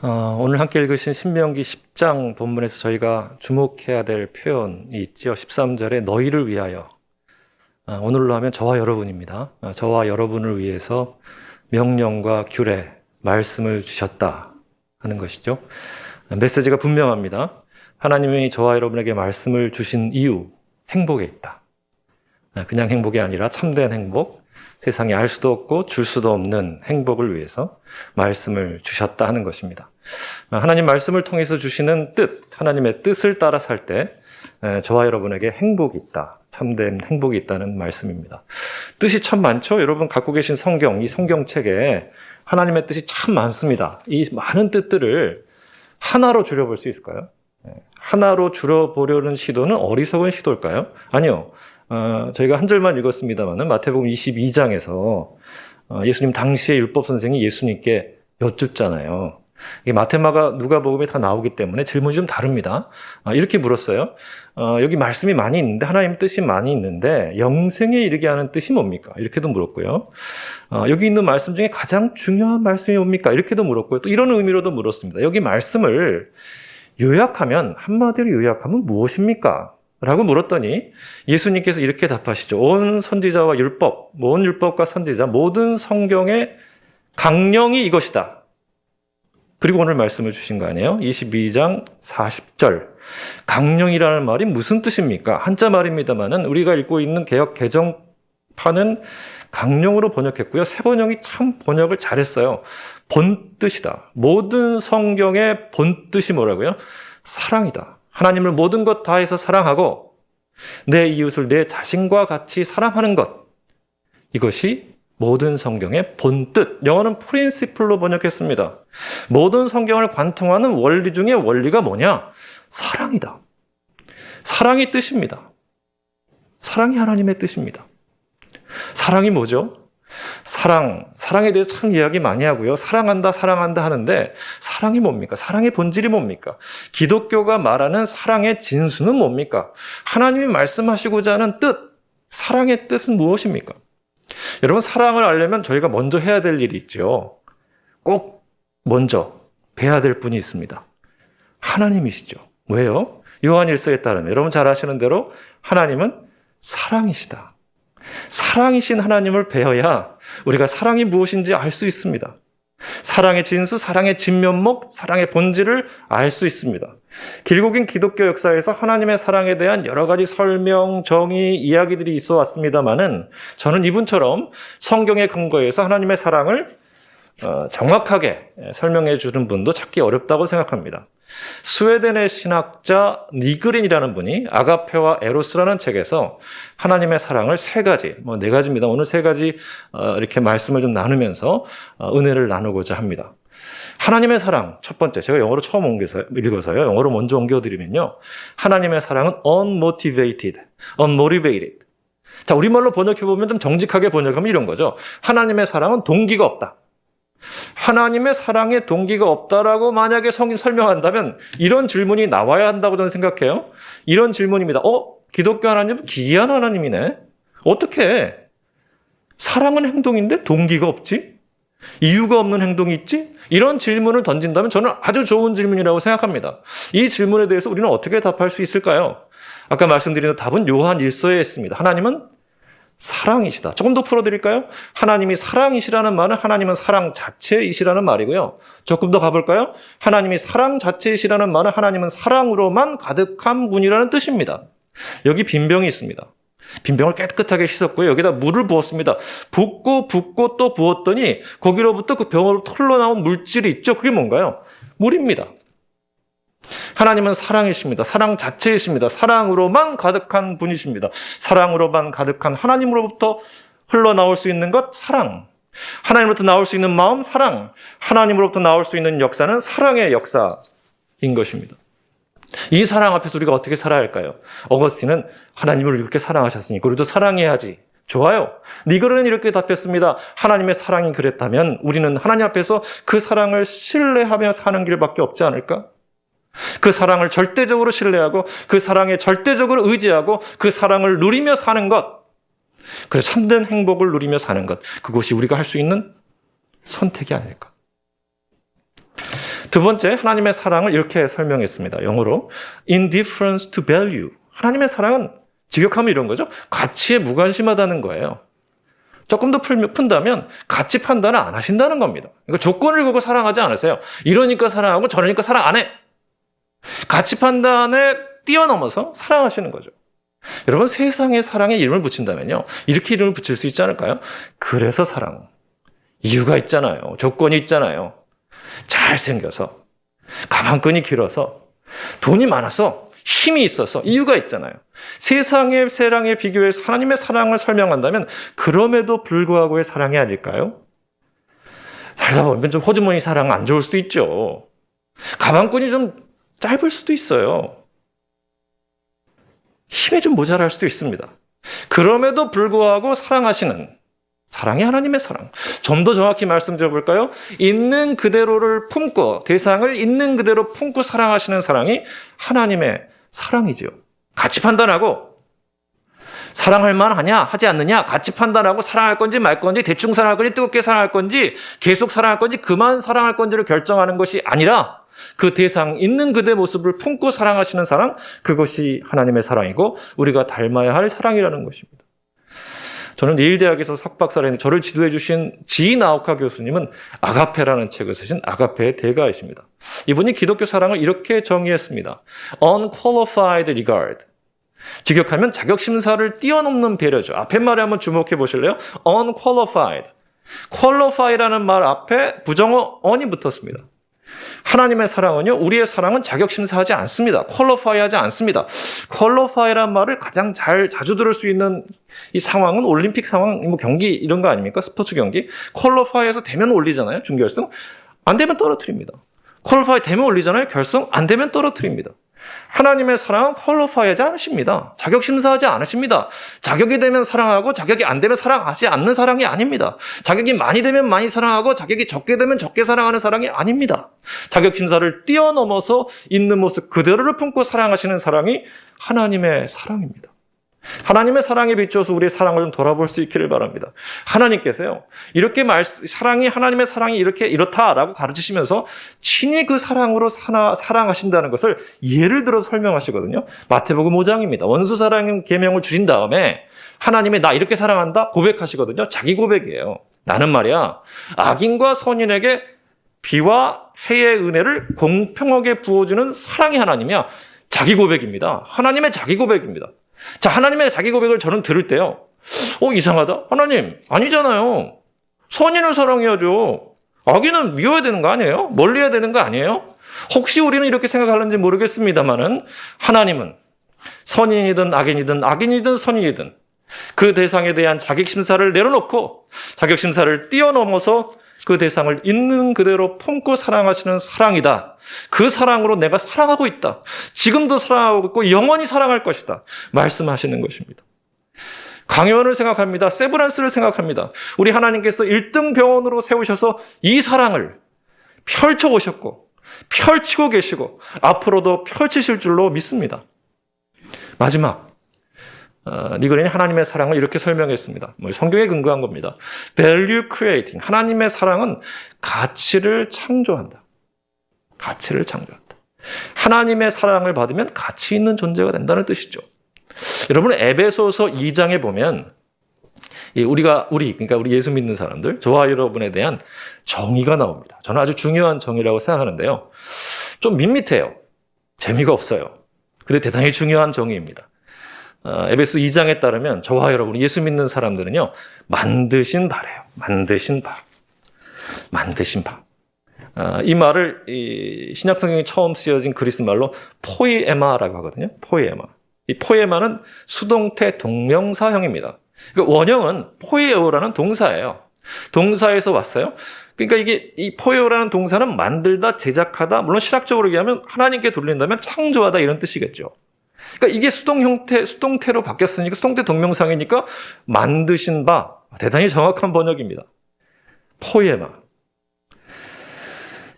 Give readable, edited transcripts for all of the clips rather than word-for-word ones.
오늘 함께 읽으신 신명기 10장 본문에서 저희가 주목해야 될 표현이 있죠. 13절에 너희를 위하여. 오늘로 하면 저와 여러분입니다. 저와 여러분을 위해서 명령과 규례, 말씀을 주셨다 하는 것이죠. 메시지가 분명합니다. 하나님이 저와 여러분에게 말씀을 주신 이유, 행복에 있다. 그냥 행복이 아니라 참된 행복, 세상에 알 수도 없고 줄 수도 없는 행복을 위해서 말씀을 주셨다 하는 것입니다. 하나님 말씀을 통해서 주시는 뜻, 하나님의 뜻을 따라 살 때 저와 여러분에게 행복이 있다, 참된 행복이 있다는 말씀입니다. 뜻이 참 많죠? 여러분 갖고 계신 성경, 이 성경책에 하나님의 뜻이 참 많습니다. 이 많은 뜻들을 하나로 줄여볼 수 있을까요? 하나로 줄여보려는 시도는 어리석은 시도일까요? 아니요. 저희가 한 절만 읽었습니다만은 마태복음 22장에서 예수님 당시의 율법 선생이 예수님께 여쭙잖아요. 이게 마태마가 누가복음에 다 나오기 때문에 질문이 좀 다릅니다. 이렇게 물었어요. 여기 말씀이 많이 있는데, 하나님 뜻이 많이 있는데 영생에 이르게 하는 뜻이 뭡니까? 이렇게도 물었고요. 여기 있는 말씀 중에 가장 중요한 말씀이 뭡니까? 이렇게도 물었고요. 또 이런 의미로도 물었습니다. 여기 말씀을 요약하면, 한마디로 요약하면 무엇입니까? 라고 물었더니 예수님께서 이렇게 답하시죠. 온 선지자와 율법, 온 율법과 선지자, 모든 성경의 강령이 이것이다. 그리고 오늘 말씀을 주신 거 아니에요? 22장 40절. 강령이라는 말이 무슨 뜻입니까? 한자 말입니다만은 우리가 읽고 있는 개역 개정판은 강령으로 번역했고요. 새 번역이 참 번역을 잘했어요. 본뜻이다. 모든 성경의 본뜻이 뭐라고요? 사랑이다. 하나님을 모든 것 다해서 사랑하고 내 이웃을 내 자신과 같이 사랑하는 것. 이것이 모든 성경의 본뜻. 영어는 프린시플로 번역했습니다. 모든 성경을 관통하는 원리 중에 원리가 뭐냐? 사랑이다. 사랑이 뜻입니다. 사랑이 하나님의 뜻입니다. 사랑이 뭐죠? 사랑에 대해서 참 이야기 많이 하고요. 사랑한다 하는데 사랑이 뭡니까? 사랑의 본질이 뭡니까? 기독교가 말하는 사랑의 진수는 뭡니까? 하나님이 말씀하시고자 하는 뜻, 사랑의 뜻은 무엇입니까? 여러분, 사랑을 알려면 저희가 먼저 해야 될 일이 있죠. 꼭 먼저 뵈야 될 분이 있습니다. 하나님이시죠. 왜요? 요한 1서에 따르면 여러분 잘 아시는 대로 하나님은 사랑이시다. 사랑이신 하나님을 배워야 우리가 사랑이 무엇인지 알 수 있습니다. 사랑의 진수, 사랑의 진면목, 사랑의 본질을 알 수 있습니다. 길고 긴 기독교 역사에서 하나님의 사랑에 대한 여러 가지 설명, 정의, 이야기들이 있어 왔습니다만은 저는 이분처럼 성경의 근거에서 하나님의 사랑을 정확하게 설명해 주는 분도 찾기 어렵다고 생각합니다. 스웨덴의 신학자 니그린이라는 분이 아가페와 에로스라는 책에서 하나님의 사랑을 세 가지, 네 가지입니다. 오늘 세 가지 이렇게 말씀을 좀 나누면서 은혜를 나누고자 합니다. 하나님의 사랑, 첫 번째, 제가 영어로 처음 읽어서요. 영어로 먼저 옮겨드리면요. 하나님의 사랑은 unmotivated, unmotivated. 자, 우리말로 번역해보면 좀 정직하게 번역하면 이런 거죠. 하나님의 사랑은 동기가 없다. 하나님의 사랑에 동기가 없다라고 만약에 설명한다면 이런 질문이 나와야 한다고 저는 생각해요. 이런 질문입니다. 기독교 하나님은 기이한 하나님이네. 어떻게 사랑은 행동인데 동기가 없지? 이유가 없는 행동이 있지? 이런 질문을 던진다면 저는 아주 좋은 질문이라고 생각합니다. 이 질문에 대해서 우리는 어떻게 답할 수 있을까요? 아까 말씀드린 답은 요한 1서에 있습니다. 하나님은 사랑이시다. 조금 더 풀어드릴까요? 하나님이 사랑이시라는 말은 하나님은 사랑 자체이시라는 말이고요. 조금 더 가볼까요? 하나님이 사랑 자체이시라는 말은 하나님은 사랑으로만 가득한 분이라는 뜻입니다. 여기 빈병이 있습니다. 빈병을 깨끗하게 씻었고요. 여기다 물을 부었습니다. 붓고 또 부었더니 거기로부터 그 병으로 흘러나온 물질이 있죠. 그게 뭔가요? 물입니다. 하나님은 사랑이십니다. 사랑 자체이십니다. 사랑으로만 가득한 분이십니다. 사랑으로만 가득한 하나님으로부터 흘러나올 수 있는 것, 사랑. 하나님으로부터 나올 수 있는 마음, 사랑. 하나님으로부터 나올 수 있는 역사는 사랑의 역사인 것입니다. 이 사랑 앞에서 우리가 어떻게 살아야 할까요? 어거스틴은 하나님을 이렇게 사랑하셨으니까 우리도 사랑해야지. 좋아요. 니그르는 이렇게 답했습니다. 하나님의 사랑이 그랬다면 우리는 하나님 앞에서 그 사랑을 신뢰하며 사는 길밖에 없지 않을까? 그 사랑을 절대적으로 신뢰하고 그 사랑에 절대적으로 의지하고 그 사랑을 누리며 사는 것, 그래서 참된 행복을 누리며 사는 것, 그것이 우리가 할 수 있는 선택이 아닐까. 두 번째, 하나님의 사랑을 이렇게 설명했습니다. 영어로 indifference to value. 하나님의 사랑은 직역하면 이런 거죠. 가치에 무관심하다는 거예요. 조금 더 푼다면 가치 판단을 안 하신다는 겁니다. 그러니까 조건을 걸고 사랑하지 않으세요. 이러니까 사랑하고 저러니까 사랑 안 해. 가치 판단에 뛰어넘어서 사랑하시는 거죠. 여러분, 세상에 사랑에 이름을 붙인다면요, 이렇게 이름을 붙일 수 있지 않을까요? 그래서 사랑. 이유가 있잖아요. 조건이 있잖아요. 잘생겨서, 가방끈이 길어서, 돈이 많아서, 힘이 있어서, 이유가 있잖아요. 세상의 사랑에 비교해서 하나님의 사랑을 설명한다면 그럼에도 불구하고의 사랑이 아닐까요? 살다 보면 좀 호주머니 사랑 안 좋을 수도 있죠. 가방끈이 좀 짧을 수도 있어요. 힘이 좀 모자랄 수도 있습니다. 그럼에도 불구하고 사랑하시는 사랑이 하나님의 사랑. 좀 더 정확히 말씀드려볼까요? 있는 그대로를 품고, 대상을 있는 그대로 품고 사랑하시는 사랑이 하나님의 사랑이죠. 가치 판단하고 사랑할 만하냐 하지 않느냐, 가치 판단하고 사랑할 건지 말 건지, 대충 사랑할 건지 뜨겁게 사랑할 건지, 계속 사랑할 건지 그만 사랑할 건지를 결정하는 것이 아니라 그 대상 있는 그대 모습을 품고 사랑하시는 사랑, 그것이 하나님의 사랑이고 우리가 닮아야 할 사랑이라는 것입니다. 저는 예일대학에서 석박사를 했는데 저를 지도해 주신 지나우카 교수님은 아가페라는 책을 쓰신 아가페의 대가이십니다. 이분이 기독교 사랑을 이렇게 정의했습니다. Unqualified regard. 직역하면 자격심사를 뛰어넘는 배려죠. 앞에 말에 한번 주목해 보실래요? Unqualified. qualify라는 말 앞에 부정어 on이 붙었습니다. 하나님의 사랑은요, 우리의 사랑은 자격심사하지 않습니다. qualify하지 않습니다. qualify라는 말을 가장 자주 들을 수 있는 이 상황은 올림픽 상황, 뭐 경기 이런 거 아닙니까? 스포츠 경기. qualify에서 되면 올리잖아요, 준결승. 안 되면 떨어뜨립니다. qualify 되면 올리잖아요, 결승. 안 되면 떨어뜨립니다. 하나님의 사랑은 퀄리파이하지 않으십니다. 자격심사하지 않으십니다. 자격이 되면 사랑하고 자격이 안 되면 사랑하지 않는 사랑이 아닙니다. 자격이 많이 되면 많이 사랑하고 자격이 적게 되면 적게 사랑하는 사랑이 아닙니다. 자격심사를 뛰어넘어서 있는 모습 그대로를 품고 사랑하시는 사랑이 하나님의 사랑입니다. 하나님의 사랑에 비추어서 우리의 사랑을 좀 돌아볼 수 있기를 바랍니다. 하나님께서요, 이렇게 하나님의 사랑이 이렇다라고 가르치시면서 친히 그 사랑으로 사랑하신다는 것을 예를 들어 설명하시거든요. 마태복음 5장입니다. 원수 사랑 계명을 주신 다음에 하나님이 나 이렇게 사랑한다 고백하시거든요. 자기 고백이에요. 나는 말이야, 악인과 선인에게 비와 해의 은혜를 공평하게 부어주는 사랑의 하나님이야. 자기 고백입니다. 하나님의 자기 고백입니다. 자, 하나님의 자기 고백을 저는 들을 때요, 이상하다. 하나님, 아니잖아요. 선인을 사랑해야죠. 악인은 미워야 되는 거 아니에요? 멀리해야 되는 거 아니에요? 혹시 우리는 이렇게 생각하는지 모르겠습니다만은 하나님은 선인이든 악인이든 선인이든 그 대상에 대한 자격심사를 내려놓고 자격심사를 뛰어넘어서 그 대상을 있는 그대로 품고 사랑하시는 사랑이다. 그 사랑으로 내가 사랑하고 있다. 지금도 사랑하고 있고 영원히 사랑할 것이다. 말씀하시는 것입니다. 강요원을 생각합니다. 세브란스를 생각합니다. 우리 하나님께서 1등 병원으로 세우셔서 이 사랑을 펼쳐오셨고 펼치고 계시고 앞으로도 펼치실 줄로 믿습니다. 마지막, 니그린이 하나님의 사랑을 이렇게 설명했습니다. 성경에 근거한 겁니다. Value creating. 하나님의 사랑은 가치를 창조한다. 가치를 창조한다. 하나님의 사랑을 받으면 가치 있는 존재가 된다는 뜻이죠. 여러분, 에베소서 2장에 보면 그러니까 우리 예수 믿는 사람들, 저와 여러분에 대한 정의가 나옵니다. 저는 아주 중요한 정의라고 생각하는데요. 좀 밋밋해요. 재미가 없어요. 근데 대단히 중요한 정의입니다. 에베소 2장에 따르면 저와 여러분, 예수 믿는 사람들은요, 만드신 바래요. 만드신 바. 만드신 바. 이 말을 신약 성경에 처음 쓰여진 그리스 말로 포이에마라고 하거든요. 포이에마. 이 포이에마는 수동태 동명사형입니다. 그러니까 원형은 포이에오라는 동사예요. 동사에서 왔어요. 그러니까 이 포이에오라는 동사는 만들다, 제작하다, 물론 실학적으로 얘기하면 하나님께 돌린다면 창조하다 이런 뜻이겠죠. 그러니까 이게 수동태로 바뀌었으니까 수동태 동명상이니까 만드신 바, 대단히 정확한 번역입니다. 포이에마.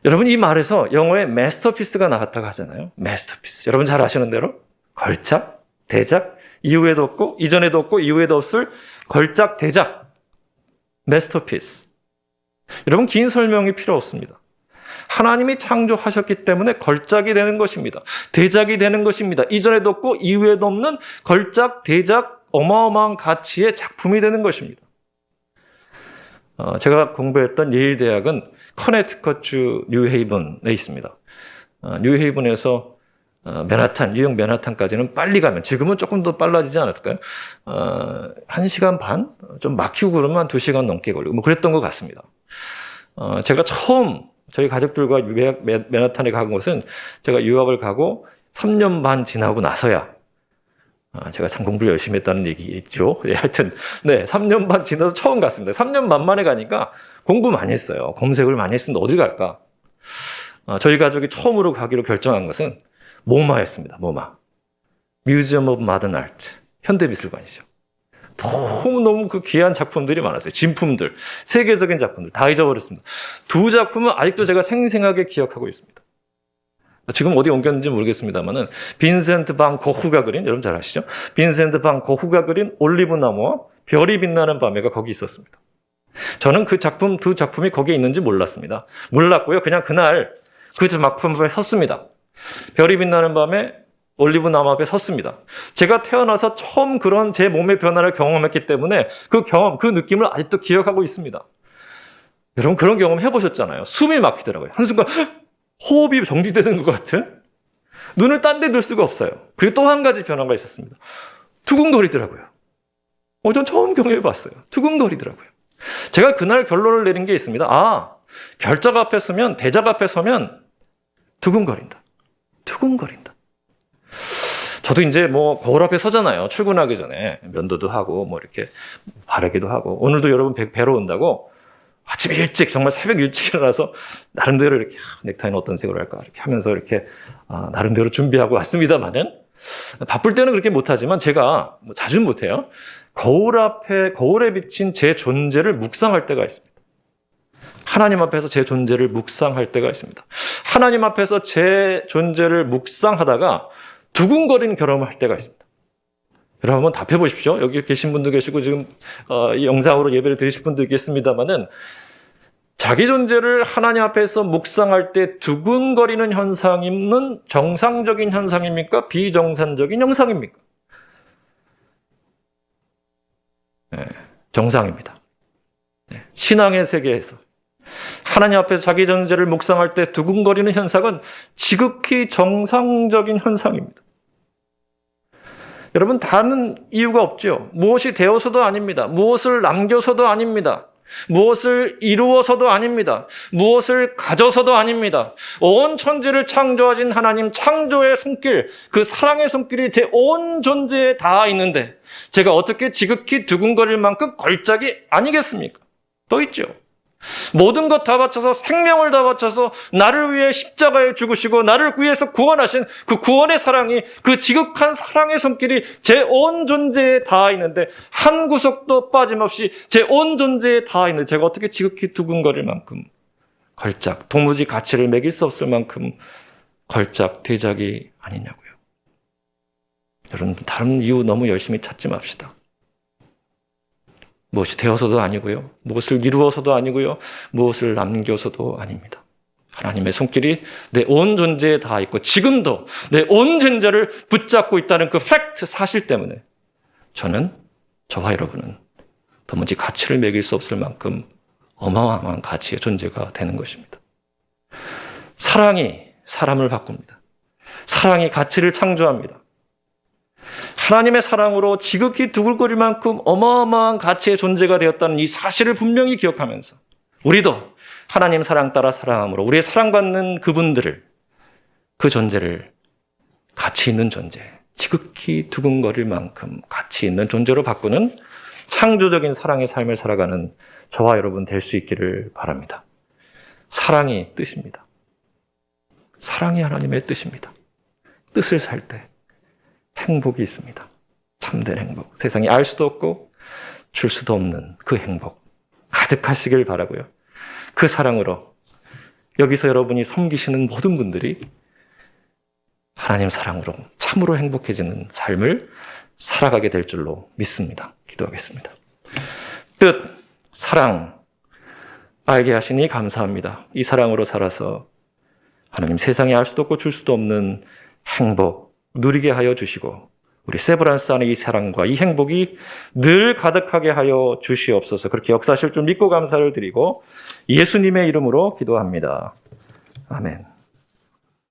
여러분, 이 말에서 영어에 마스터피스가 나왔다고 하잖아요. 마스터피스. 여러분 잘 아시는 대로 걸작, 대작, 이후에도 없고 이전에도 없고 이후에도 없을 걸작, 대작, 마스터피스. 여러분, 긴 설명이 필요 없습니다. 하나님이 창조하셨기 때문에 걸작이 되는 것입니다. 대작이 되는 것입니다. 이전에도 없고 이후에도 없는 걸작, 대작, 어마어마한 가치의 작품이 되는 것입니다. 제가 공부했던 예일 대학은 커네티컷주 뉴헤이븐에 있습니다. 뉴헤이븐에서 맨하탄, 뉴욕 맨하탄까지는 빨리 가면, 지금은 조금 더 빨라지지 않았을까요? 1시간 반? 좀 막히고 그러면 한 2시간 넘게 걸리고, 뭐 그랬던 것 같습니다. 제가 처음 저희 가족들과 맨하탄에 간 것은 제가 유학을 가고 3년 반 지나고 나서야, 제가 참 공부를 열심히 했다는 얘기겠죠. 네, 하여튼, 네, 3년 반 지나서 처음 갔습니다. 3년 반 만에 가니까 공부 많이 했어요. 검색을 많이 했는데 어딜 갈까? 저희 가족이 처음으로 가기로 결정한 것은 모마였습니다. 모마. 뮤지엄 오브 마든 아트. 현대미술관이죠. 너무너무 그 귀한 작품들이 많았어요. 진품들, 세계적인 작품들 다 잊어버렸습니다. 2작품은 아직도 제가 생생하게 기억하고 있습니다. 지금 어디 옮겼는지 모르겠습니다만은 빈센트 반 고흐가 그린, 여러분 잘 아시죠? 빈센트 반 고흐가 그린 올리브 나무와 별이 빛나는 밤에가 거기 있었습니다. 저는 그 작품, 2작품이 거기에 있는지 몰랐습니다. 몰랐고요. 그냥 그날 그 작품 앞에 섰습니다. 별이 빛나는 밤에 올리브 나무 앞에 섰습니다. 제가 태어나서 처음 그런 제 몸의 변화를 경험했기 때문에 그 경험, 그 느낌을 아직도 기억하고 있습니다. 여러분 그런 경험 해보셨잖아요. 숨이 막히더라고요. 한순간 호흡이 정지되는 것 같은? 눈을 딴 데 둘 수가 없어요. 그리고 또 한 가지 변화가 있었습니다. 두근거리더라고요. 전 처음 경험해봤어요. 두근거리더라고요. 제가 그날 결론을 내린 게 있습니다. 별작 앞에 서면, 대작 앞에 서면 두근거린다. 두근거린다. 저도 이제 뭐 거울 앞에 서잖아요. 출근하기 전에 면도도 하고 뭐 이렇게 바르기도 하고. 오늘도 여러분 뵈러 온다고 아침 일찍, 정말 새벽 일찍 일어나서 나름대로 이렇게 넥타이는 어떤 색으로 할까 이렇게 하면서 이렇게 나름대로 준비하고 왔습니다만은, 바쁠 때는 그렇게 못하지만 제가 뭐 자주는 못해요. 거울에 비친 제 존재를 묵상할 때가 있습니다. 하나님 앞에서 제 존재를 묵상할 때가 있습니다. 하나님 앞에서 제 존재를 묵상하다가 두근거리는 경험을 할 때가 있습니다. 여러분 한번 답해 보십시오. 여기 계신 분도 계시고 지금 이 영상으로 예배를 드리실 분도 있겠습니다만은, 자기 존재를 하나님 앞에서 묵상할 때 두근거리는 현상은 정상적인 현상입니까? 비정상적인 현상입니까? 네, 정상입니다. 네, 신앙의 세계에서 하나님 앞에서 자기 존재를 묵상할 때 두근거리는 현상은 지극히 정상적인 현상입니다. 여러분 다른 이유가 없죠. 무엇이 되어서도 아닙니다. 무엇을 남겨서도 아닙니다. 무엇을 이루어서도 아닙니다. 무엇을 가져서도 아닙니다. 온 천지를 창조하신 하나님 창조의 손길, 그 사랑의 손길이 제 온 존재에 닿아 있는데 제가 어떻게 지극히 두근거릴 만큼 걸작이 아니겠습니까? 또 있죠. 모든 것 다 바쳐서, 생명을 다 바쳐서 나를 위해 십자가에 죽으시고 나를 위해서 구원하신 그 구원의 사랑이, 그 지극한 사랑의 손길이 제 온 존재에 닿아 있는데, 한 구석도 빠짐없이 제 온 존재에 닿아 있는데 제가 어떻게 지극히 두근거릴 만큼 걸작, 도무지 가치를 매길 수 없을 만큼 걸작, 대작이 아니냐고요. 여러분 다른 이유 너무 열심히 찾지 맙시다. 무엇이 되어서도 아니고요. 무엇을 이루어서도 아니고요. 무엇을 남겨서도 아닙니다. 하나님의 손길이 내 온 존재에 닿아 있고 지금도 내 온 존재를 붙잡고 있다는 그 팩트, 사실 때문에 저와 여러분은 도무지 가치를 매길 수 없을 만큼 어마어마한 가치의 존재가 되는 것입니다. 사랑이 사람을 바꿉니다. 사랑이 가치를 창조합니다. 하나님의 사랑으로 지극히 두근거릴 만큼 어마어마한 가치의 존재가 되었다는 이 사실을 분명히 기억하면서 우리도 하나님 사랑 따라 사랑함으로 우리의 사랑받는 그분들을, 그 존재를 가치 있는 존재, 지극히 두근거릴 만큼 가치 있는 존재로 바꾸는 창조적인 사랑의 삶을 살아가는 저와 여러분 될 수 있기를 바랍니다. 사랑이 뜻입니다. 사랑이 하나님의 뜻입니다. 뜻을 살 때 행복이 있습니다. 참된 행복. 세상이 알 수도 없고 줄 수도 없는 그 행복 가득하시길 바라고요. 그 사랑으로 여기서 여러분이 섬기시는 모든 분들이 하나님 사랑으로 참으로 행복해지는 삶을 살아가게 될 줄로 믿습니다. 기도하겠습니다. 뜻, 사랑 알게 하시니 감사합니다. 이 사랑으로 살아서 하나님 세상에 알 수도 없고 줄 수도 없는 행복 누리게 하여 주시고 우리 세브란스 안에 이 사랑과 이 행복이 늘 가득하게 하여 주시옵소서. 그렇게 역사하실 줄 믿고 감사를 드리고 예수님의 이름으로 기도합니다. 아멘.